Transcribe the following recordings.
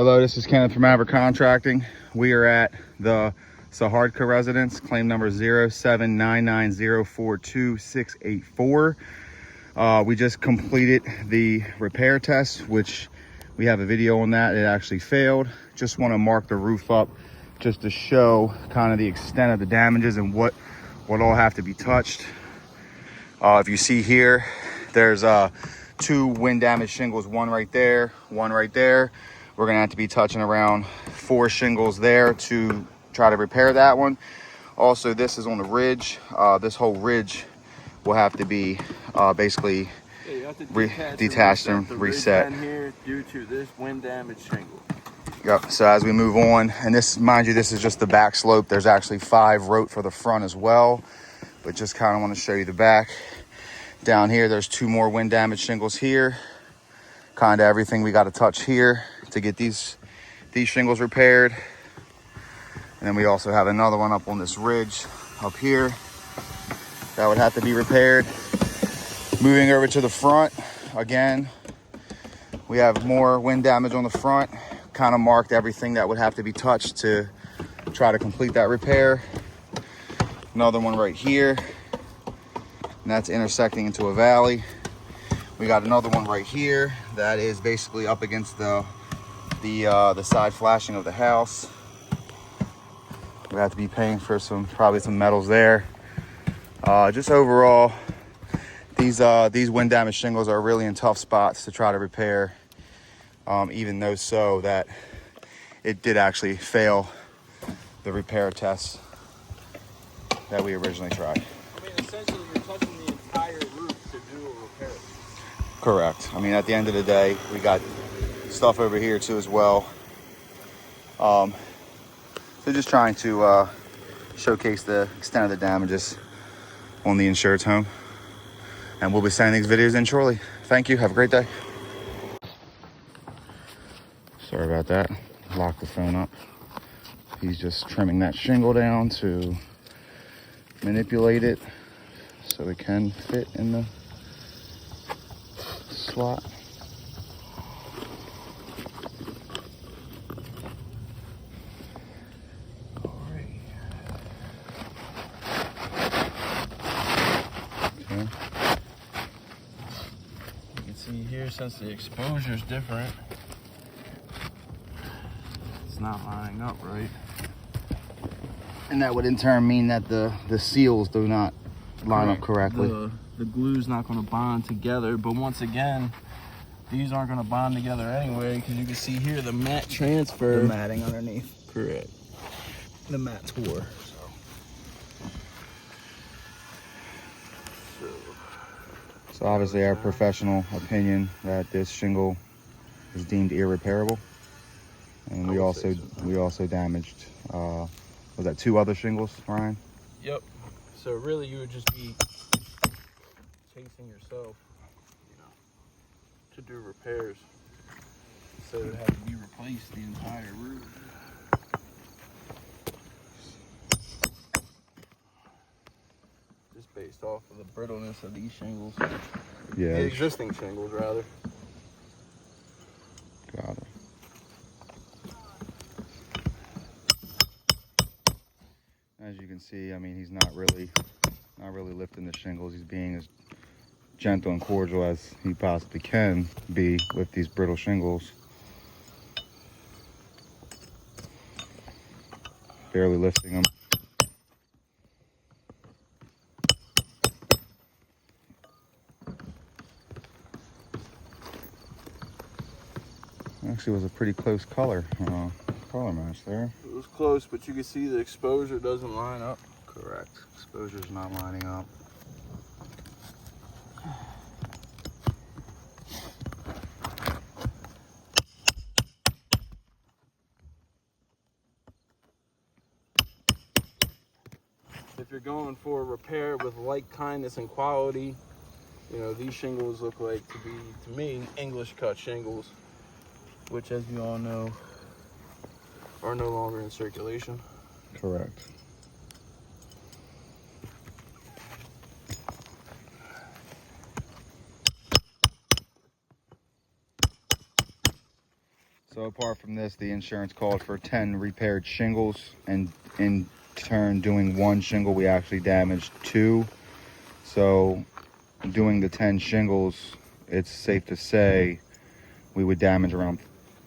Hello, this is Kenneth from Maverick Contracting. We are at the Zahradka residence, claim number 0799042684. We just completed the repair test, which we have a video on that. It actually failed. Just want to mark the roof up just to show kind of the extent of the damages and what all have to be touched. If you see here, there's two wind damage shingles, one right there, one right there. We're gonna have to be touching around 4 shingles there to try to repair that one. Also, this is on the ridge. This whole ridge will have to be basically detached and reset. Here due to this wind damage shingle. Yep. So as we move on, and this, mind you, this is just the back slope. There's actually 5 rote for the front as well, but just kind of want to show you the back. Down here, there's 2 more wind damage shingles here. Kind of everything we got to touch here to get these shingles repaired. And then we also have another one up on this ridge up here that would have to be repaired. Moving over to the front, again, we have more wind damage on the front. Kind of marked everything that would have to be touched to try to complete that repair. Another one right here, and that's intersecting into a valley. We got another one right here that is basically up against the side flashing of the house. We have to be paying for probably some metals there. Just overall, these wind damage shingles are really in tough spots to try to repair. Even though so that it did actually fail the repair tests that we originally tried. I mean, essentially, you're touching the entire roof to do a repair. Correct. I mean, at the end of the day, we got stuff over here too as well. So just trying to showcase the extent of the damages on the insured home. And we'll be sending these videos in shortly. Thank you. Have a great day. Sorry about that. Lock the phone up. He's just trimming that shingle down to manipulate it so it can fit in the slot. Alright. Okay. You can see here, since the exposure is different, it's not lining up right. And that would in turn mean that the seals do not line up correctly. The glue's not going to bond together, but once again, these aren't going to bond together anyway, because you can see here the mat transfer. The matting underneath. Correct. The mat tore. So obviously our professional opinion that this shingle is deemed irreparable. And we also damaged was that 2 other shingles, Ryan? Yep. So really you would just be chasing yourself, to do repairs. So it would have to be replaced, the entire roof. Just based off of the brittleness of these shingles. Yeah. The existing shingles, rather. Got it. As you can see, I mean, he's not really lifting the shingles. He's being as gentle and cordial as he possibly can be with these brittle shingles. Barely lifting them. Actually was a pretty close color match there. It was close, but you can see the exposure doesn't line up. Correct. Exposure's not lining up. If you're going for a repair with like kindness and quality, these shingles look like to me, English cut shingles, which, as you all know, are no longer in circulation. Correct. So So apart from this, the insurance called for 10 repaired shingles, and in turn doing 1 shingle, we actually damaged 2. So doing the 10 shingles, it's safe to say we would damage around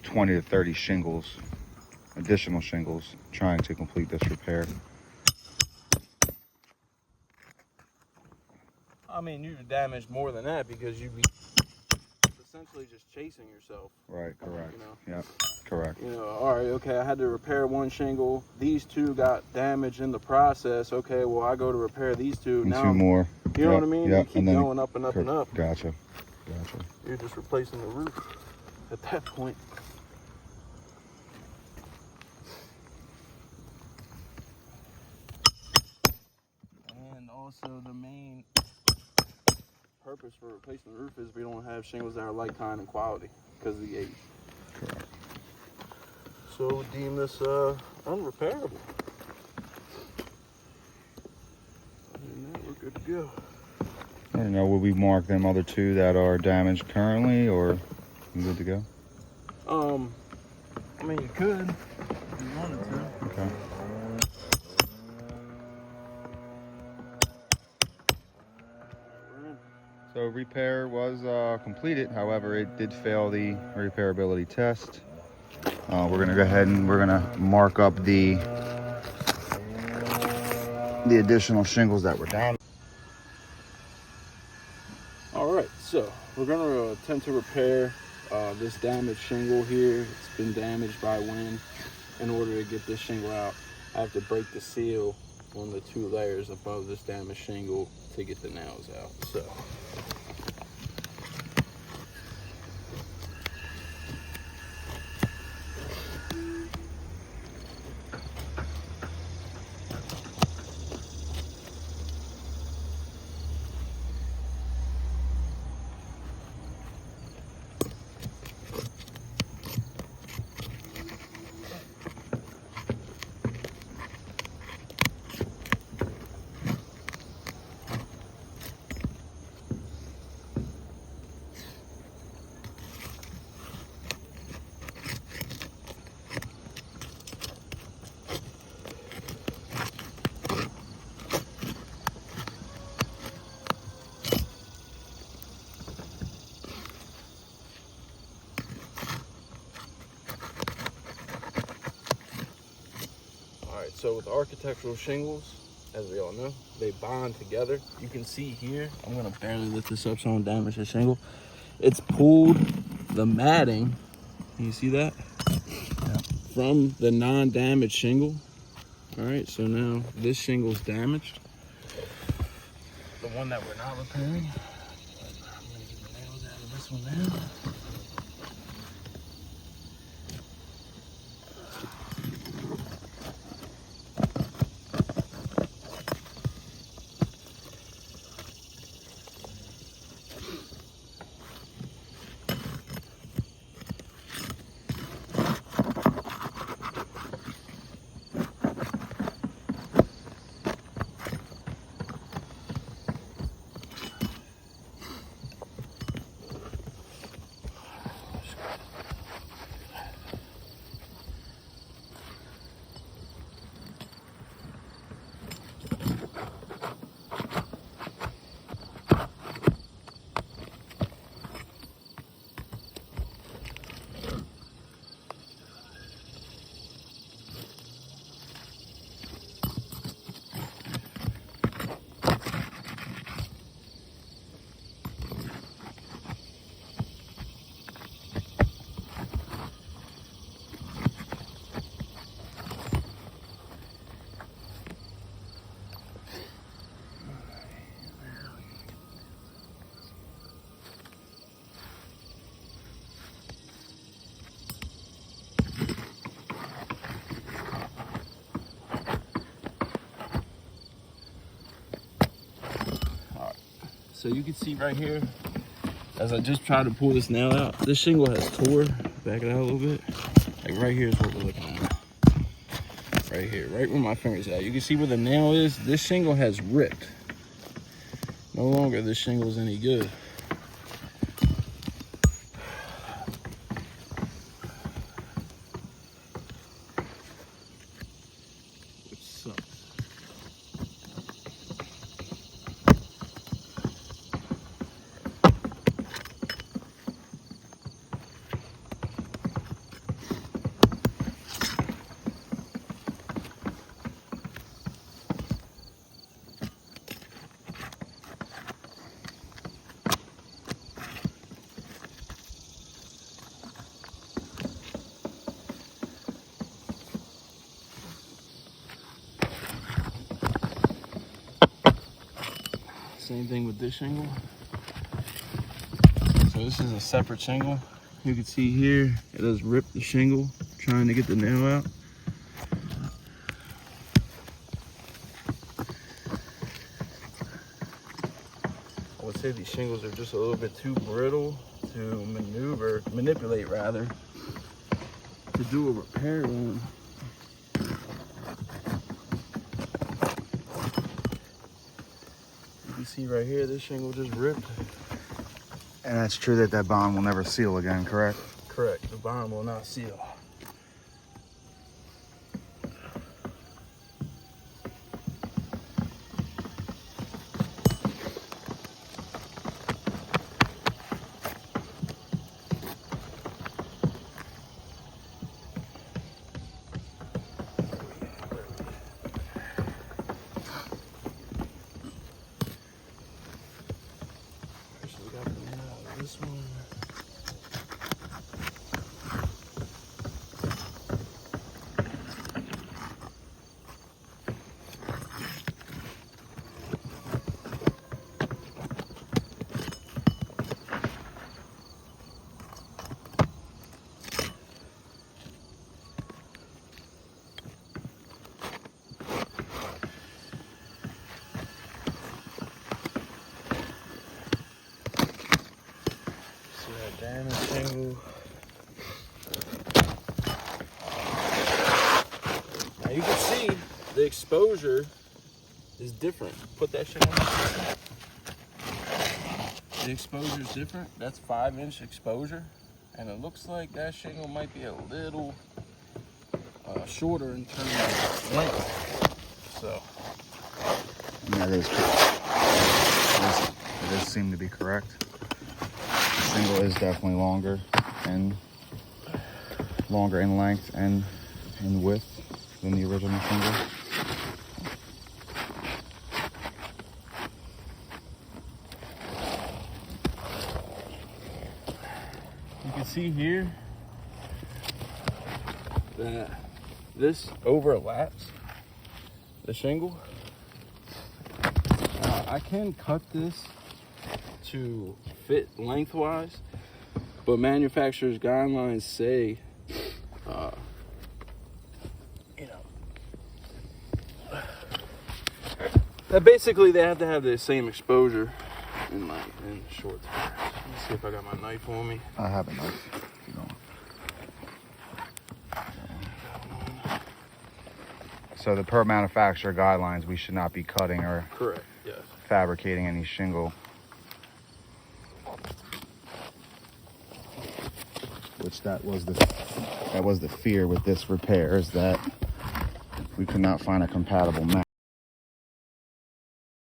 20 to 30 shingles, additional shingles, trying to complete this repair. I mean, you'd damage more than that because you'd be essentially just chasing yourself. Right, correct. You know? Yep, correct. You know, all right, okay, I had to repair 1 shingle. These 2 got damaged in the process. Okay, well, I go to repair these 2. And now 2 more. You know what I mean? Yep. You keep going up and up and up. Gotcha. You're just replacing the roof at that point. And also the main purpose for replacing the roof is we don't have shingles that are like, kind, and quality because of the age. Correct. So deem this unrepairable. And that, we're good to go. I don't know, would we mark them other 2 that are damaged currently, or you good to go? I mean, you could if you wanted to. Okay. So repair was completed. However, it did fail the repairability test. We're gonna go ahead and we're gonna mark up the additional shingles that were down. All right, so we're gonna attempt to repair this damaged shingle here. It's been damaged by wind. In order to get this shingle out, I have to break the seal on the 2 layers above this damaged shingle to get the nails out. So So with architectural shingles, as we all know, they bond together. You can see here, I'm gonna barely lift this up so I don't damage the shingle. It's pulled the matting, can you see that? Yeah. From the non-damaged shingle. All right, so now this shingle's damaged. The one that we're not repairing. I'm gonna get the nails out of this one now. So you can see right here, as I just tried to pull this nail out, this shingle has tore. Back it out a little bit. Like right here is what we're looking at. Right here, right where my finger's at. You can see where the nail is. This shingle has ripped. No longer this shingle's any good. Same thing with this shingle. So this is a separate shingle. You can see here, it has ripped the shingle, trying to get the nail out. I would say these shingles are just a little bit too brittle to manipulate rather, to do a repair on. You can see right here, this shingle just ripped. And that's true that that bond will never seal again, correct? Correct, the bond will not seal. This one. Damage shingle. Now you can see the exposure is different. Put that shit on. The exposure is different. That's 5-inch exposure, and it looks like that shingle might be a little shorter in terms of length. So Yeah, it does seem to be correct. The shingle is definitely longer in length and in width than the original shingle. you can see here that this overlaps the shingle. I can cut this to fit lengthwise, but manufacturer's guidelines say, that basically they have to have the same exposure in short tires. Let me see if I got my knife on me. I have a knife. Keep going. So the per manufacturer guidelines, we should not be cutting or Correct. Yes. fabricating any shingle. Which that was the fear with this repair, is that we could not find a compatible match.